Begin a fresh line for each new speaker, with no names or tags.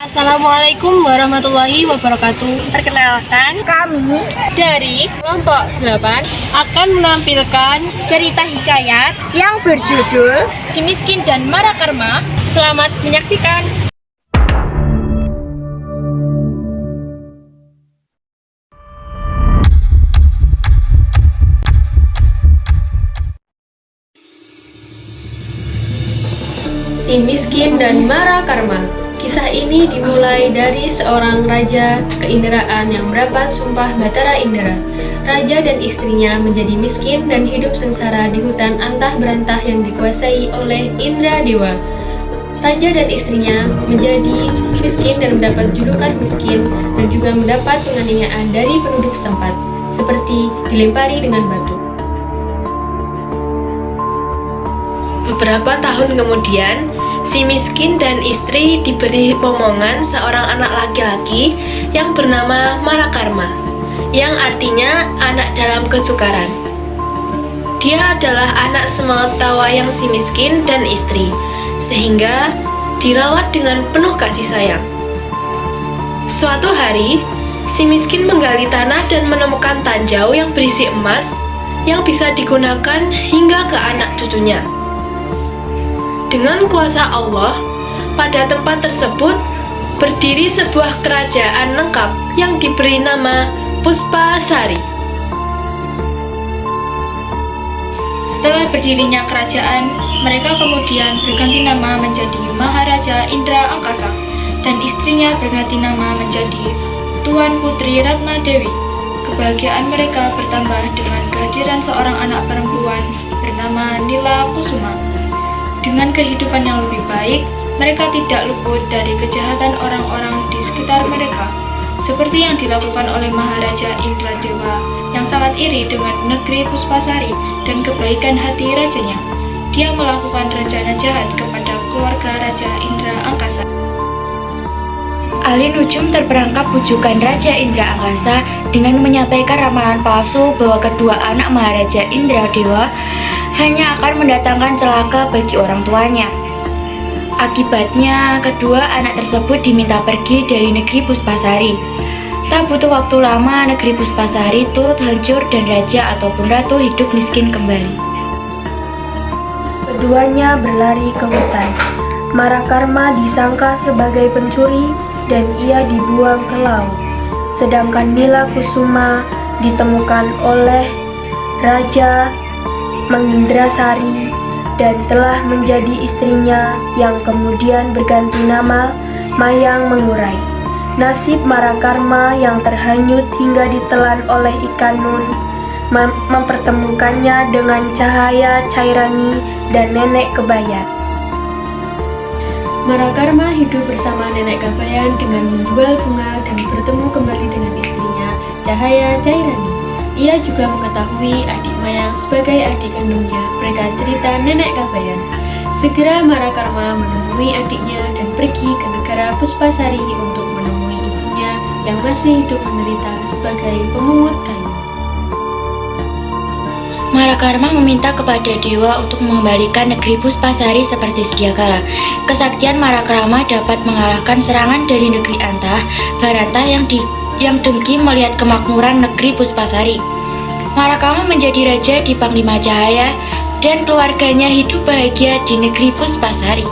Assalamualaikum warahmatullahi wabarakatuh.
Perkenalkan, kami
Dari kelompok 8
Akan menampilkan
cerita hikayat
yang berjudul
Si Miskin dan Mara Karma. Selamat menyaksikan. Si Miskin dan Mara Karma. Kisah ini dimulai dari seorang raja keinderaan yang mendapat sumpah Batara Indra. Raja dan istrinya menjadi miskin dan hidup sengsara di hutan antah berantah yang dikuasai oleh Indra Dewa. Raja dan istrinya menjadi miskin dan mendapat julukan miskin dan juga mendapat penganiayaan dari penduduk setempat, seperti dilempari dengan batu.
Beberapa tahun kemudian, si miskin dan istri diberi momongan seorang anak laki-laki yang bernama Marakarma, yang artinya anak dalam kesukaran. Dia adalah anak sematawayang si miskin dan istri, sehingga dirawat dengan penuh kasih sayang. Suatu hari, si miskin menggali tanah dan menemukan tanjau yang berisi emas yang bisa digunakan hingga ke anak cucunya. Dengan kuasa Allah, pada tempat tersebut berdiri sebuah kerajaan lengkap yang diberi nama Puspasari.
Setelah berdirinya kerajaan, mereka kemudian berganti nama menjadi Maharaja Indra Angkasa dan istrinya berganti nama menjadi Tuan Putri Ratna Dewi. Kebahagiaan mereka bertambah dengan kehadiran seorang anak perempuan bernama Nila Kusuma. Dengan kehidupan yang lebih baik, mereka tidak luput dari kejahatan orang-orang di sekitar mereka, seperti yang dilakukan oleh Maharaja Indra Dewa yang sangat iri dengan negeri Puspasari dan kebaikan hati rajanya. Dia melakukan rencana jahat kepada keluarga Raja Indra Angkasa.
Ali Nujum terperangkap bujukan Raja Indra Angkasa dengan menyampaikan ramalan palsu bahwa kedua anak Maharaja Indra Dewa hanya akan mendatangkan celaka bagi orang tuanya. Akibatnya, kedua anak tersebut diminta pergi dari negeri Puspasari. Tak butuh waktu lama, negeri Puspasari turut hancur dan raja ataupun ratu hidup miskin kembali.
Keduanya berlari ke hutan. Marakarma disangka sebagai pencuri dan ia dibuang ke laut. Sedangkan Nila Kusuma ditemukan oleh Raja Mangindrasari dan telah menjadi istrinya yang kemudian berganti nama Mayang Mengurai. Nasib Marakarma yang terhanyut hingga ditelan oleh ikan nun mempertemukannya dengan Cahaya Cairani dan Nenek Kebayan.
Marakarma hidup bersama Nenek Kabayan dengan menjual bunga dan bertemu kembali dengan istrinya, Cahaya Cairani. Ia juga mengetahui adik Mayang sebagai adik kandungnya berkat cerita Nenek Kabayan. Segera Marakarma menemui adiknya dan pergi ke negara Puspasari untuk menemui ibunya yang masih hidup menderita sebagai pemungut kayu.
Marakarma meminta kepada dewa untuk mengembalikan negeri Puspasari seperti sedia kala. Kesaktian Marakarma dapat mengalahkan serangan dari negeri Antah Barata yang dengki melihat kemakmuran negeri Puspasari. Marakarma menjadi raja di Panglima Cahaya dan keluarganya hidup bahagia di negeri Puspasari.